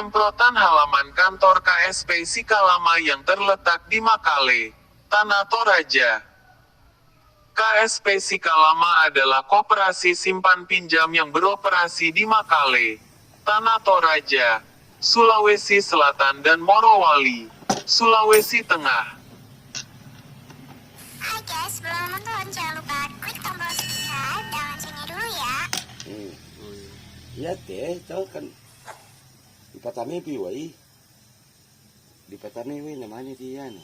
Penyemprotan halaman kantor KSP Sikalama yang terletak di Makale, Tanah Toraja. KSP Sikalama adalah koperasi simpan pinjam yang beroperasi di Makale, Tanah Toraja, Sulawesi Selatan dan Morowali, Sulawesi Tengah. Hai guys, sebelum nonton jangan lupa klik tombol subscribe dan loncengnya dulu ya. Iya teh, tahu kan di Patani piwai, di Patani piwai namanya dia no.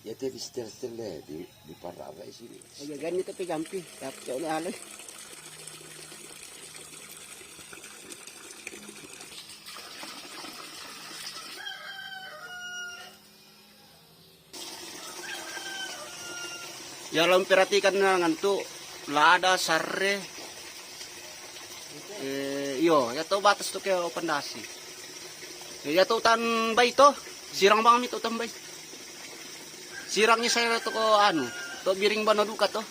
Ya teh di setel deh di parada sini. Aja ganti tapi gampi, tapi jauh ni alih. Ya lo perhatikan ngantuk lada sarre. Iyo, ya to batas to kaya pandasi. Ya to tan bay to, sirang bang mi to tambay. Sirangnya saya to ko ano, to biring banaduka to.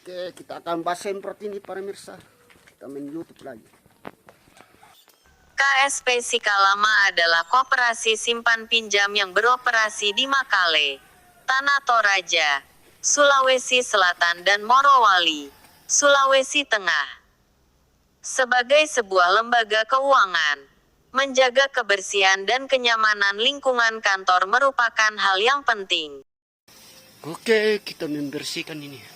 Oke, kita akan bahas semprot ini para mirsa. Kita main YouTube lagi. KSP Sikalama adalah koperasi simpan pinjam yang beroperasi di Makale, Tanah Toraja, Sulawesi Selatan dan Morowali, Sulawesi Tengah. Sebagai sebuah lembaga keuangan, menjaga kebersihan dan kenyamanan lingkungan kantor merupakan hal yang penting. Oke, kita membersihkan ini.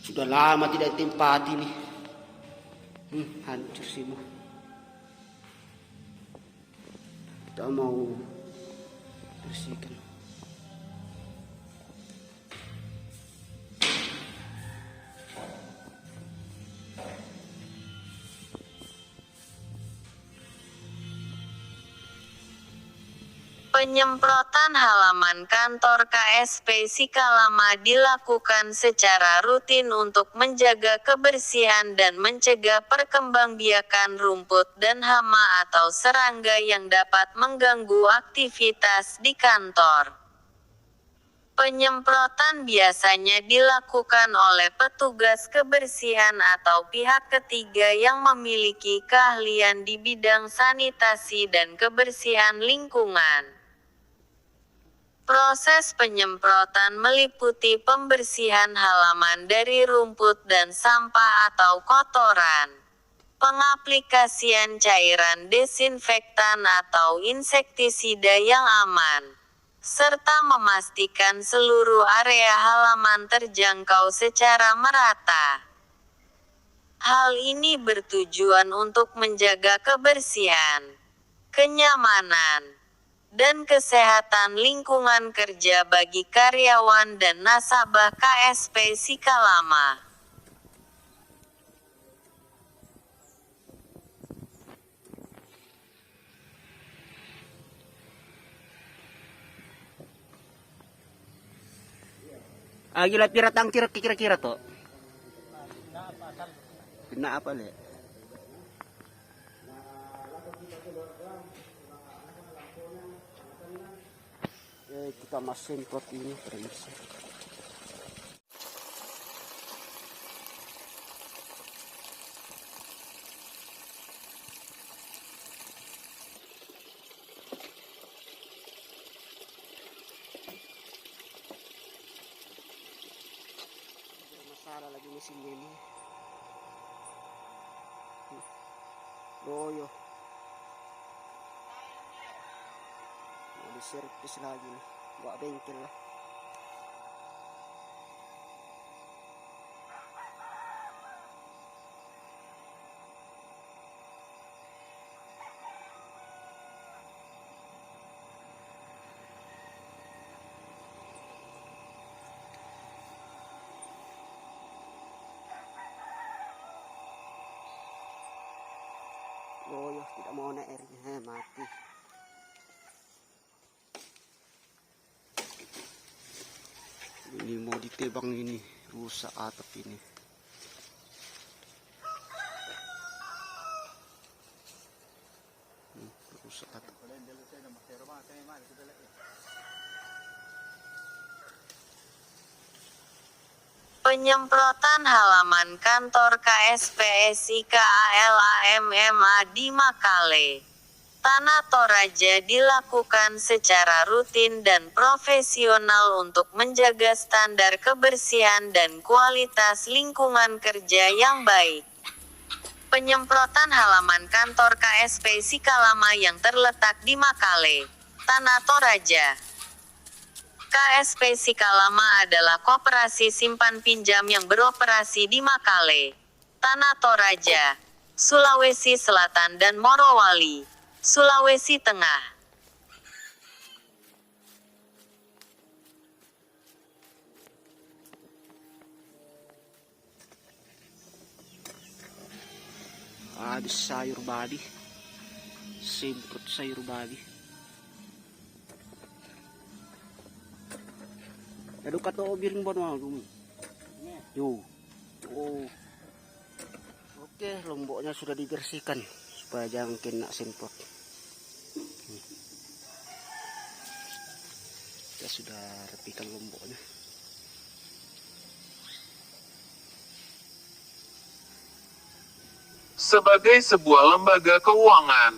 Sudah lama tidak ditempati nih. Hancur semua. Kita mau bersihkan. Penyemprotan halaman kantor KSP Sikalama dilakukan secara rutin untuk menjaga kebersihan dan mencegah perkembangbiakan rumput dan hama atau serangga yang dapat mengganggu aktivitas di kantor. Penyemprotan biasanya dilakukan oleh petugas kebersihan atau pihak ketiga yang memiliki keahlian di bidang sanitasi dan kebersihan lingkungan. Proses penyemprotan meliputi pembersihan halaman dari rumput dan sampah atau kotoran, pengaplikasian cairan desinfektan atau insektisida yang aman, serta memastikan seluruh area halaman terjangkau secara merata. Hal ini bertujuan untuk menjaga kebersihan, kenyamanan, dan kesehatan lingkungan kerja bagi karyawan dan nasabah KSP Sikalama. Gila pirat ang kira-kira to. Pina apa le? Kita masih semprot ini permisi. Masalah lagi mesinnya ini. Loyo. Mau diservis lagi nih. Bawa bengkel lah. Loyo, tidak mau naik airnya, mati. Ini mau ditebang ini, rusak atap ini. Rusak atap. Penyemprotan halaman kantor KSPSI KALAMMA di Makale, Tanah Toraja dilakukan secara rutin dan profesional untuk menjaga standar kebersihan dan kualitas lingkungan kerja yang baik. Penyemprotan halaman kantor KSP Sikalama yang terletak di Makale, Tanah Toraja. KSP Sikalama adalah koperasi simpan pinjam yang beroperasi di Makale, Tanah Toraja, Sulawesi Selatan dan Morowali, Sulawesi Tengah. Habis sayur bali, semprot sayur bali. Aduh kata biring bon dulu. Yo. Oh. Oke, lomboknya sudah dibersihkan supaya jangan kena semprot. Kita sudah rapikan lomboknya. Sebagai sebuah lembaga keuangan,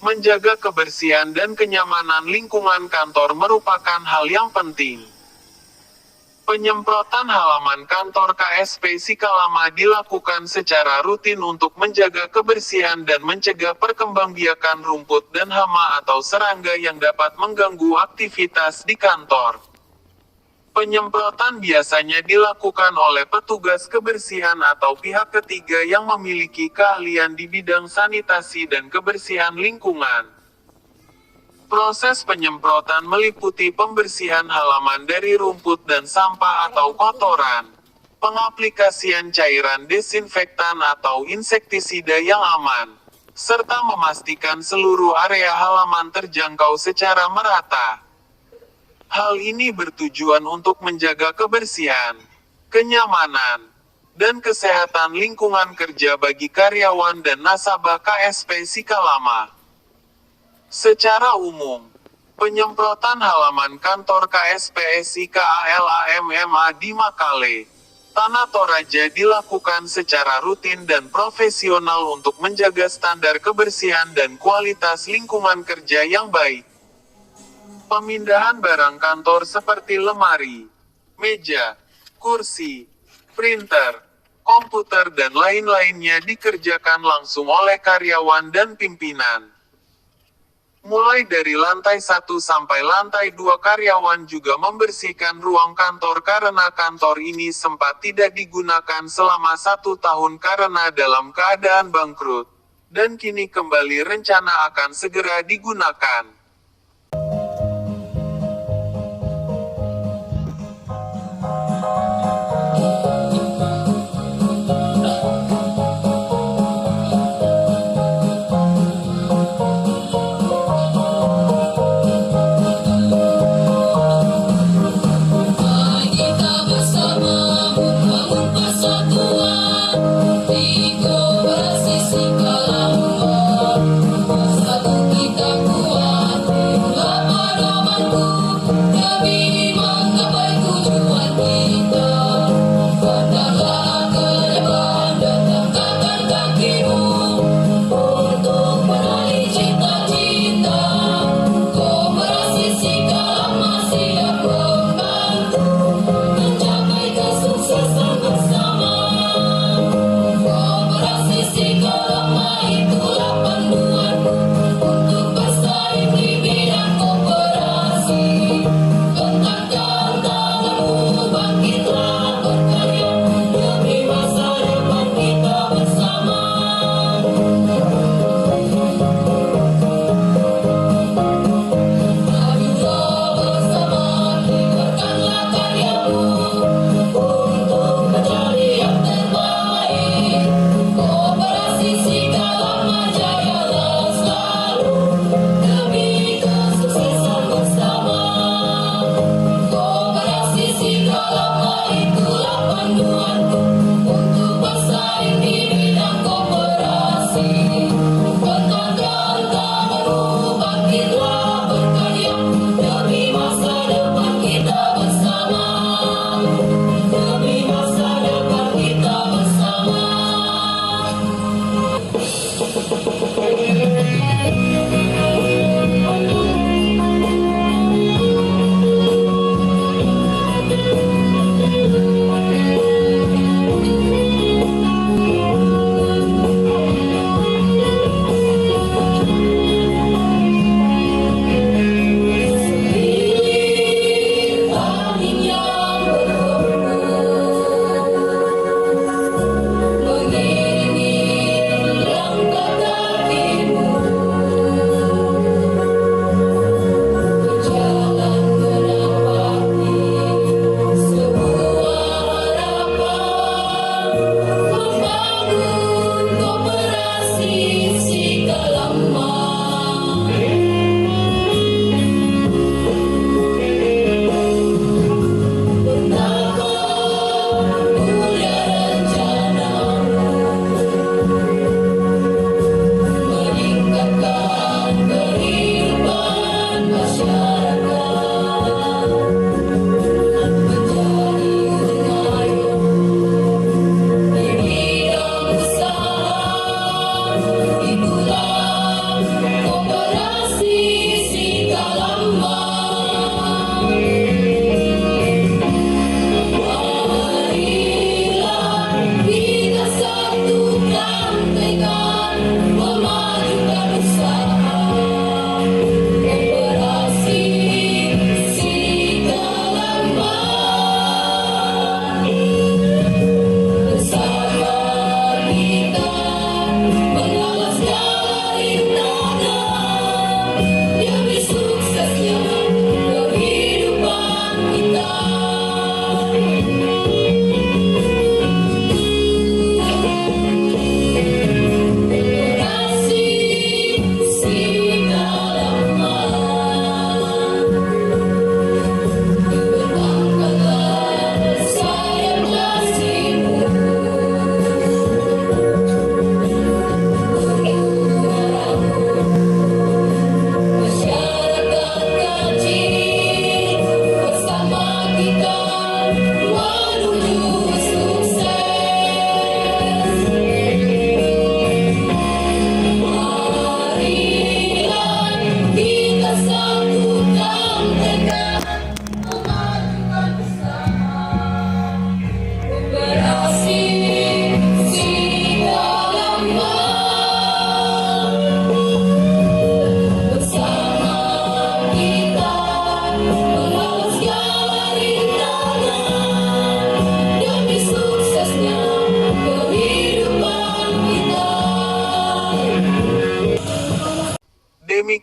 menjaga kebersihan dan kenyamanan lingkungan kantor merupakan hal yang penting. Penyemprotan halaman kantor KSP Sikalama dilakukan secara rutin untuk menjaga kebersihan dan mencegah perkembangbiakan rumput dan hama atau serangga yang dapat mengganggu aktivitas di kantor. Penyemprotan biasanya dilakukan oleh petugas kebersihan atau pihak ketiga yang memiliki keahlian di bidang sanitasi dan kebersihan lingkungan. Proses penyemprotan meliputi pembersihan halaman dari rumput dan sampah atau kotoran, pengaplikasian cairan desinfektan atau insektisida yang aman, serta memastikan seluruh area halaman terjangkau secara merata. Hal ini bertujuan untuk menjaga kebersihan, kenyamanan, dan kesehatan lingkungan kerja bagi karyawan dan nasabah KSP Sikalama. Secara umum, penyemprotan halaman kantor KSPSI KALAMMA di Makale, Tanah Toraja dilakukan secara rutin dan profesional untuk menjaga standar kebersihan dan kualitas lingkungan kerja yang baik. Pemindahan barang kantor seperti lemari, meja, kursi, printer, komputer dan lain-lainnya dikerjakan langsung oleh karyawan dan pimpinan. Mulai dari lantai 1 sampai lantai 2 karyawan juga membersihkan ruang kantor karena kantor ini sempat tidak digunakan selama 1 tahun karena dalam keadaan bangkrut, dan kini kembali rencana akan segera digunakan. Satu kita kuat.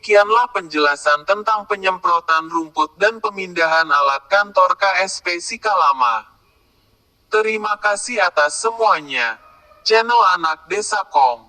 Demikianlah penjelasan tentang penyemprotan rumput dan pemindahan alat kantor KSP Sikalama. Terima kasih atas semuanya. Channel Anak Desa Kom.